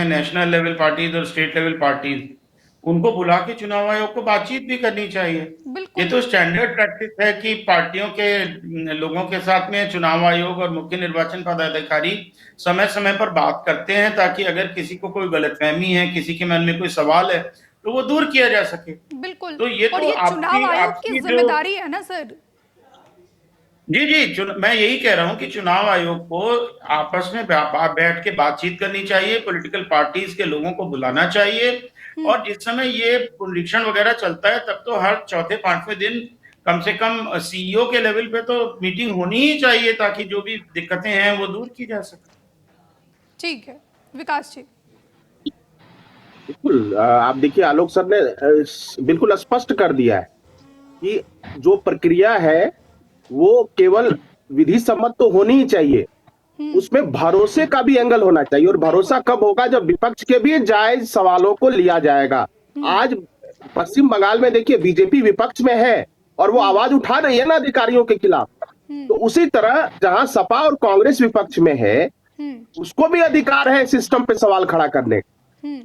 National level parties और state level parties, उनको बुला के चुनाव आयोग को बातचीत भी करनी चाहिए। ये बिल्कुल। तो स्टैंडर्ड प्रैक्टिस है कि पार्टियों के लोगों के साथ में चुनाव आयोग और मुख्य निर्वाचन पदाधिकारी समय समय पर बात करते हैं, ताकि अगर किसी को कोई गलतफहमी है, किसी के मन में कोई सवाल है, तो वो दूर किया जा सके। बिल्कुल। तो ये और तो ये चुनाव आपकी आयोग की आपकी जो जिम्मेदारी है ना सर। जी जी, मैं यही कह रहा हूं कि चुनाव आयोग को आपस में बैठ के बातचीत करनी चाहिए, पॉलिटिकल पार्टीज के लोगों को बुलाना चाहिए। हम्म। और जिस समय ये पुनरीक्षण वगैरह चलता है, तब तो हर चौथे पांचवें दिन कम से कम सीईओ के लेवल पे तो मीटिंग होनी ही चाहिए, ताकि जो भी दिक्कतें हैं वो दूर की जा सके। ठीक है विकास जी। बिल्कुल आप देखिए आलोक सर ने बिल्कुल स्पष्ट कर दिया है कि जो प्रक्रिया है वो केवल विधि सम्मत तो होनी ही चाहिए, उसमें भरोसे का भी एंगल होना चाहिए। और भरोसा कब होगा? जब विपक्ष के भी जायज सवालों को लिया जाएगा। आज पश्चिम बंगाल में देखिए बीजेपी विपक्ष में है और वो आवाज उठा रही है ना अधिकारियों के खिलाफ। तो उसी तरह जहां सपा और कांग्रेस विपक्ष में है, उसको भी अधिकार है सिस्टम पे सवाल खड़ा करने का।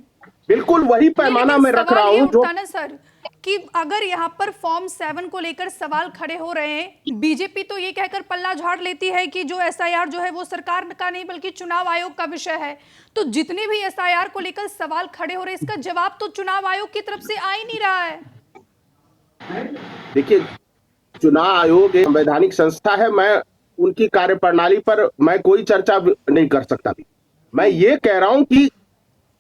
बिल्कुल वही नहीं, पैमाना लेकिन मैं रख रहा सवाल ये हूं जो उठता ना सर कि अगर यहाँ पर फॉर्म 7 को लेकर सवाल खड़े हो रहे हैं, बीजेपी तो ये कहकर पल्ला झाड़ लेती है कि जो एसआईआर जो है वो सरकार का नहीं बल्कि चुनाव आयोग का विषय है। तो जितने भी एसआईआर को लेकर सवाल खड़े हो रहे हैं, इसका जवाब तो चुनाव आयोग की तरफ से आ ही नहीं रहा है। देखिए चुनाव आयोग एक संवैधानिक संस्था है। मैं उनकी कार्यप्रणाली पर मैं कोई चर्चा नहीं कर सकता। मैं ये कह रहा हूं कि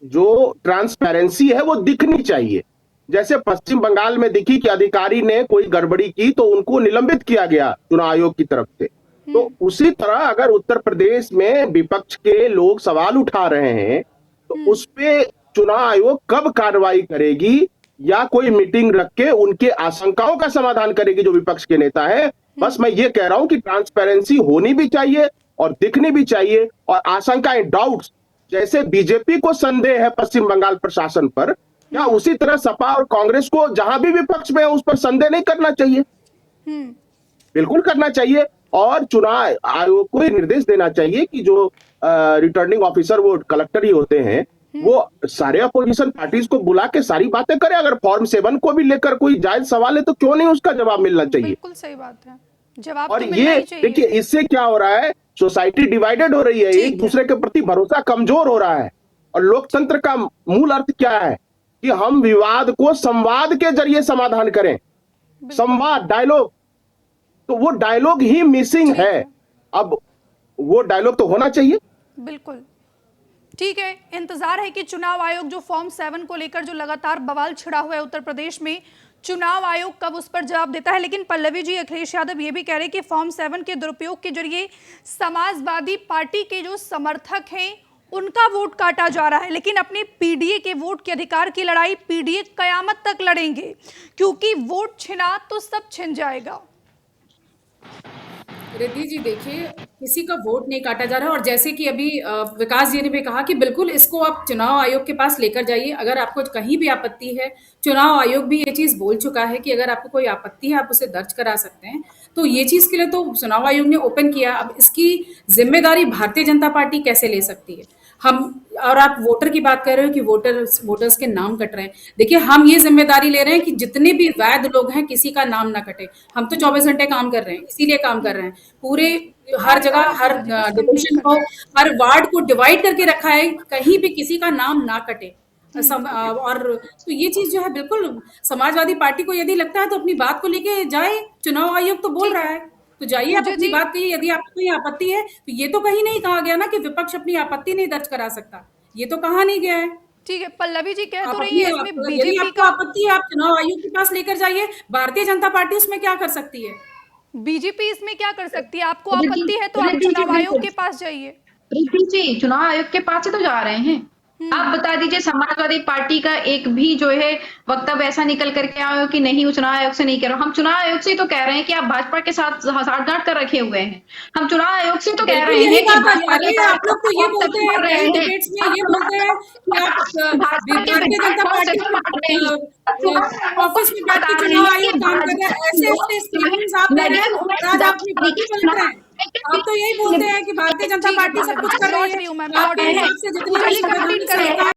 जो ट्रांसपेरेंसी है वो दिखनी चाहिए। जैसे पश्चिम बंगाल में दिखी कि अधिकारी ने कोई गड़बड़ी की तो उनको निलंबित किया गया चुनाव आयोग की तरफ से। तो उसी तरह अगर उत्तर प्रदेश में विपक्ष के लोग सवाल उठा रहे हैं तो उस पे चुनाव आयोग कब कार्रवाई करेगी या कोई मीटिंग रख के उनके आशंकाओं का समाधान करेगी जो विपक्ष के नेता है। बस मैं ये कह रहा हूं कि ट्रांसपेरेंसी होनी भी चाहिए और दिखनी भी चाहिए। और आशंकाएं, डाउट्स, जैसे बीजेपी को संदेह है पश्चिम बंगाल प्रशासन पर, क्या उसी तरह सपा और कांग्रेस को जहां भी विपक्ष में है उस पर संदेह नहीं करना चाहिए? बिल्कुल करना चाहिए। और चुनाव आयोग को निर्देश देना चाहिए कि जो रिटर्निंग ऑफिसर वो कलेक्टर ही होते हैं, वो सारे अपोजिशन पार्टीज को बुला के सारी बातें करें। अगर फॉर्म 7 को भी लेकर कोई जायज सवाल है तो क्यों नहीं उसका जवाब मिलना चाहिए? बिल्कुल सही बात है, जवाब और तो मिलना ये ही चाहिए। देखिए इससे क्या हो रहा है, सोसाइटी डिवाइडेड हो रही है, एक दूसरे के प्रति भरोसा कमजोर हो रहा है। और लोकतंत्र का मूल अर्थ क्या है कि हम विवाद को संवाद के जरिए समाधान करें। संवाद, डायलॉग, तो वो डायलॉग ही मिसिंग है। अब वो डायलॉग तो होना चाहिए। बिल्कुल ठीक है, इंतजार है कि चुनाव आयोग जो फॉर्म 7 को लेकर जो लगातार बवाल छिड़ा हुआ है उत्तर प्रदेश में, चुनाव आयोग कब उस पर जवाब देता है। लेकिन पल्लवी जी, अखिलेश यादव ये भी कह रहे हैं कि फॉर्म 7 के दुरुपयोग के जरिए समाजवादी पार्टी के जो समर्थक हैं उनका वोट काटा जा रहा है। लेकिन अपने पीडीए के वोट के अधिकार की लड़ाई पीडीए कयामत तक लड़ेंगे, क्योंकि वोट छिना तो सब छिन जाएगा। रिद्धि जी देखिए, किसी का वोट नहीं काटा जा रहा। और जैसे कि अभी विकास जी ने भी कहा कि बिल्कुल इसको आप चुनाव आयोग के पास लेकर जाइए। अगर आपको कहीं भी आपत्ति है, चुनाव आयोग भी ये चीज़ बोल चुका है कि अगर आपको कोई आपत्ति है आप उसे दर्ज करा सकते हैं। तो ये चीज़ के लिए तो चुनाव आयोग ने ओपन किया। अब इसकी जिम्मेदारी भारतीय जनता पार्टी कैसे ले सकती है? हम, और आप वोटर की बात कर रहे हो कि वोटर्स के नाम कट रहे हैं। देखिए हम ये जिम्मेदारी ले रहे हैं कि जितने भी वैध लोग हैं किसी का नाम ना कटे। हम तो 24 घंटे काम कर रहे हैं, इसीलिए काम कर रहे हैं। पूरे हर जगह, हर डिवीजन को, हर वार्ड को डिवाइड करके रखा है, कहीं भी किसी का नाम ना कटे। और तो ये चीज जो है बिल्कुल समाजवादी पार्टी को यदि लगता है तो अपनी बात को लेके जाए। चुनाव आयोग तो बोल रहा है तो जाइए, आप अपनी बात कहिए। यदि आपको कोई आपत्ति है तो ये तो कहीं नहीं कहा गया ना कि विपक्ष अपनी आपत्ति नहीं दर्ज करा सकता, ये तो कहा नहीं गया है। ठीक है, पल्लवी जी कह तो रही है इसमें बीजेपी आपको का आपत्ति है आप चुनाव आयोग के पास लेकर जाइए। भारतीय जनता पार्टी उसमें क्या कर सकती है? बीजेपी इसमें क्या कर सकती है? आपको आपत्ति है तो आप चुनाव आयोग के पास जाइए। रिद्धि जी, चुनाव आयोग के पास ही तो जा रहे हैं। आप बता दीजिए, समाजवादी पार्टी का एक भी जो है वक्तव्य ऐसा निकल करके आए हो कि नहीं वो चुनाव आयोग से नहीं कह रहा। हम चुनाव आयोग से तो कह रहे हैं कि आप भाजपा के साथ साठगांठ कर रखे हुए हैं। हम चुनाव आयोग से तो कह रहे हैं कि भाजपा के साथ आप लोग तो ये बोलते हैं, कई डिबेट्स में ये बोलते हैं कि आप भारतीय जनता पार्टी ऑफिस में बैठ के चुनाव आयोग काम कर रहा है। ऐसे ऐसे स्टेटमेंट्स आप दे रहे हैं, आज आप अपनी पार्टी पर लग रहे हैं। आप तो यही बोलते हैं कि भारतीय जनता पार्टी सब कुछ कर रही लौट है। रही हूँ मैं, आपके लौट रही हूँ। हिसाब से जितनी पूजा जी भी कंप्लीट संवैधानिक करिए। संस्था